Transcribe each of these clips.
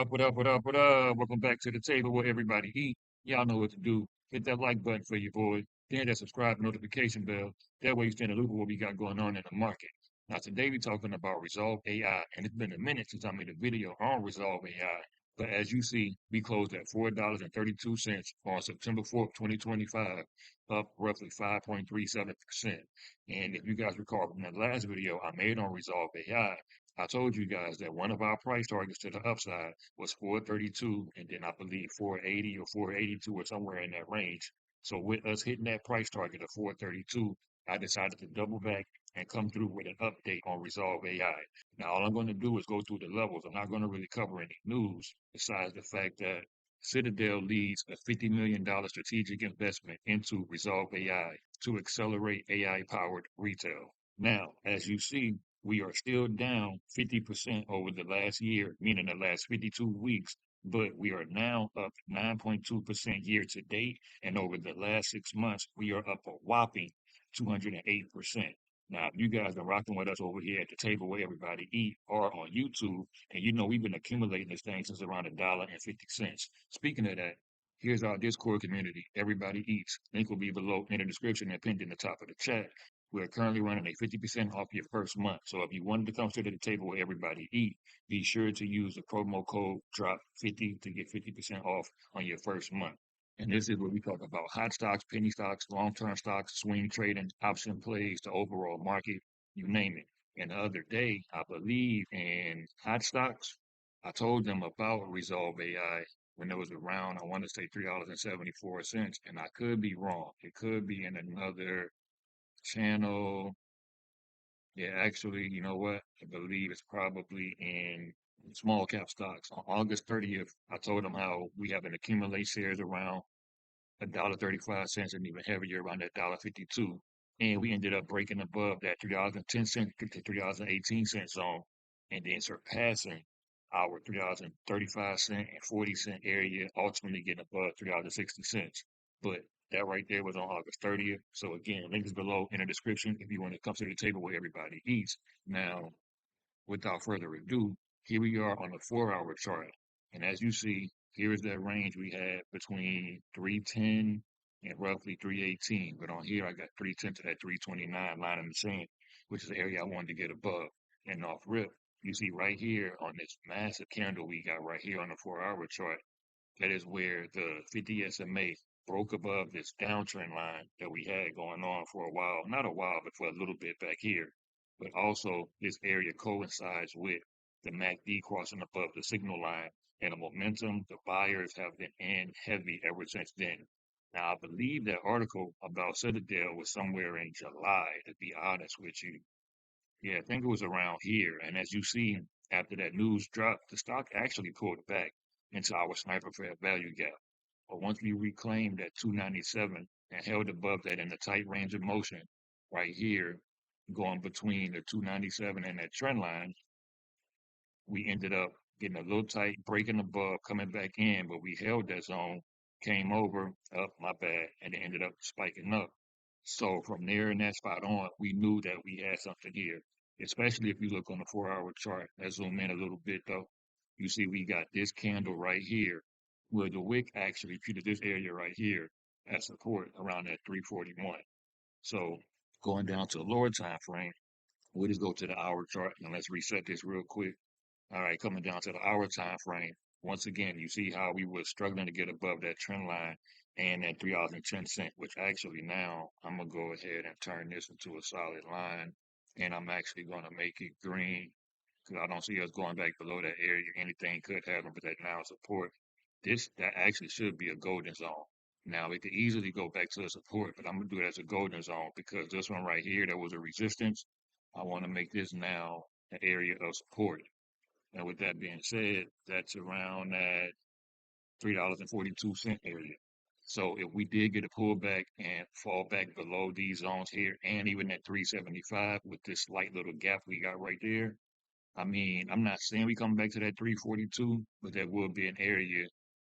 up, what up, what up, what up? Welcome back to the table where everybody eat. Y'all know what to do. Hit that like button for your boy. Then that subscribe notification bell. That way you stay in the loop of what we got going on in the market. Now today we're talking about Resolve AI, and it's been a minute since I made a video on Resolve AI. But as you see, we closed at $4.32 on September 4th, 2025, up roughly 5.37%. And if you guys recall from that last video I made on Resolve AI, I told you guys that one of our price targets to the upside was 432, and then I believe 480 or 482 or somewhere in that range. So with us hitting that price target of 432, I decided to double back and come through with an update on Resolve AI. Now, all I'm going to do is go through the levels. I'm not going to really cover any news besides the fact that Citadel leads a $50 million strategic investment into Resolve AI to accelerate AI-powered retail. Now, as you see, we are still down 50% over the last year, meaning the last 52 weeks, but we are now up 9.2% year to date. And over the last 6 months, we are up a whopping 208%. Now, if you guys are rocking with us over here at the table where everybody eat or on YouTube, and you know we've been accumulating this thing since around $1.50. Speaking of that, here's our Discord community. Everybody eats. Link will be below in the description and pinned in the top of the chat. We're currently running a 50% off your first month. So if you wanted to come sit at the table where everybody eat, be sure to use the promo code DROP50 to get 50% off on your first month. And this is where we talk about hot stocks, penny stocks, long-term stocks, swing trading, option plays, the overall market, you name it. And the other day, I believe in hot stocks, I told them about Resolve AI when it was around, I want to say $3.74, and I could be wrong. It could be in another channel. Yeah, actually, you know what? I believe it's probably in small cap stocks. On August 30th, I told them how we have an accumulate shares around $1.35 and even heavier around that $1.52. And we ended up breaking above that $3.10 to $3.18 zone and then surpassing our $3.35 and 40 cent area, ultimately getting above $3.60. But that right there was on August 30th. So again, link is below in the description if you want to come to the table where everybody eats. Now, without further ado, here we are on the 4-hour chart. And as you see, here is that range we had between 310 and roughly 318. But on here, I got 310 to that 329 line in the sand, which is the area I wanted to get above. And off rip, you see right here on this massive candle we got right here on the 4-hour chart, that is where the 50 SMA broke above this downtrend line that we had going on for a while. Not a while, but for a little bit back here. But also, this area coincides with the MACD crossing above the signal line and the momentum. The buyers have been in heavy ever since then. Now, I believe that article about Citadel was somewhere in July, to be honest with you. Yeah, I think it was around here. And as you see, after that news dropped, the stock actually pulled back into our sniper fair value gap. But once we reclaimed that 297 and held above that in a tight range of motion right here, going between the 297 and that trend line, we ended up getting a little tight, breaking above, coming back in, but we held that zone, came over, up, my bad, and it ended up spiking up. So from there in that spot on, we knew that we had something here, especially if you look on the 4-hour chart. Let's zoom in a little bit though. You see we got this candle right here, where the wick actually treated this area right here as support around that 341. So going down to the lower time frame, we'll just go to the hour chart and let's reset this real quick. All right, coming down to the hour time frame. Once again, you see how we were struggling to get above that trend line and that $3.10, which actually now I'm gonna go ahead and turn this into a solid line, and I'm actually gonna make it green because I don't see us going back below that area. Anything could happen, but that now support. That actually should be a golden zone. Now it could easily go back to the support, but I'm gonna do it as a golden zone because this one right here, that was a resistance. I want to make this now an area of support. And with that being said, that's around that $3.42 area. So if we did get a pullback and fall back below these zones here and even at 375 with this slight little gap we got right there, I mean, I'm not saying we come back to that 342, but that will be an area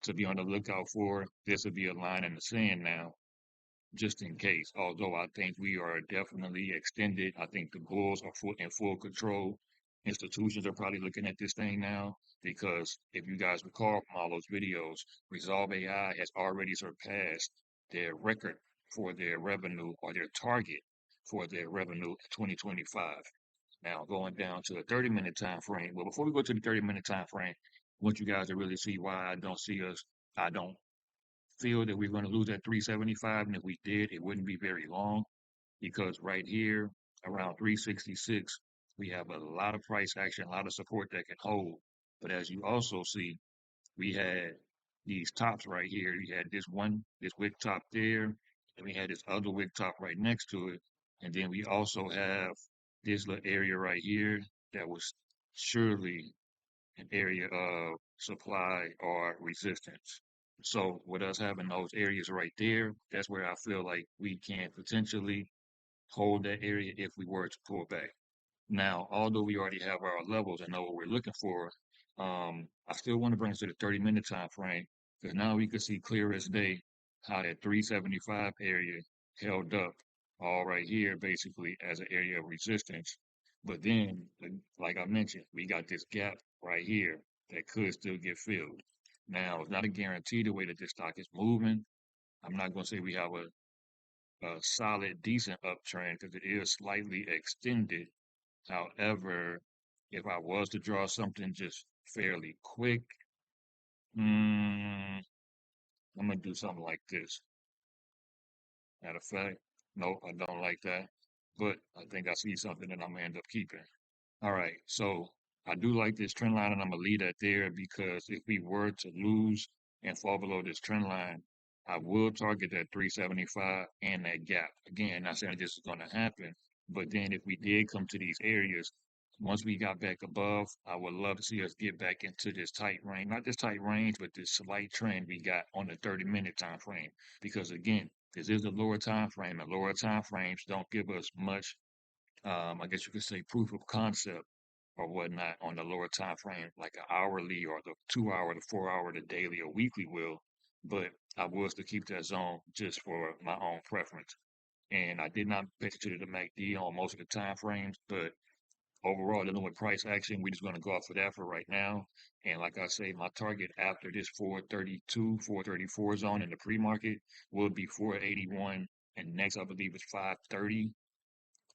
to be on the lookout for. This will be a line in the sand now, just in case. Although I think we are definitely extended. I think the Bulls are in full control. institutions are probably looking at this thing now because if you guys recall from all those videos, Rezolve AI has already surpassed their record for their revenue or their target for their revenue in 2025. Now going down to a 30-minute time frame. Well, before we go to the 30-minute time frame, I want you guys to really see why I don't feel that we're going to lose that 375. And if we did, it wouldn't be very long because right here around 366, we have a lot of price action, a lot of support that can hold. But as you also see, we had these tops right here. We had this wick top there, and we had this other wick top right next to it. And then we also have this little area right here that was surely an area of supply or resistance. So with us having those areas right there, that's where I feel like we can potentially hold that area if we were to pull back. Now, although we already have our levels and know what we're looking for, I still want to bring us to the 30-minute time frame because now we can see clear as day how that 375 area held up all right here basically as an area of resistance. But then, like I mentioned, we got this gap right here that could still get filled. Now, it's not a guarantee the way that this stock is moving. I'm not going to say we have a solid, decent uptrend because it is slightly extended. However, if I was to draw something just fairly quick, mm, I'm gonna do something like this. Matter of fact, nope, I don't like that. But I think I see something that I'm gonna end up keeping. All right, so I do like this trend line, and I'm gonna leave that there because if we were to lose and fall below this trend line, I will target that 375 and that gap. Again, not saying this is gonna happen, but then if we did come to these areas, once we got back above, I would love to see us get back into this tight range, not this tight range, but this slight trend we got on the 30-minute time frame. Because again, this is a lower time frame, and lower time frames don't give us much I guess you could say proof of concept or whatnot on the lower time frame, like an hourly or the 2 hour, the 4 hour, the daily or weekly will. But I was to keep that zone just for my own preference. And I did not pay attention to the MACD on most of the time frames, but overall, dealing with price action, we're just going to go off of that for right now. And like I say, my target after this 432, 434 zone in the pre-market will be 481. And next, I believe, is 530.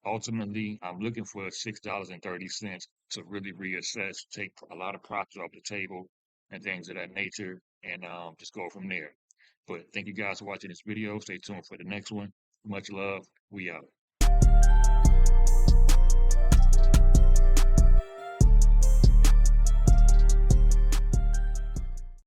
Ultimately, I'm looking for $6.30 to really reassess, take a lot of profits off the table and things of that nature, and just go from there. But thank you guys for watching this video. Stay tuned for the next one. Much love. We out.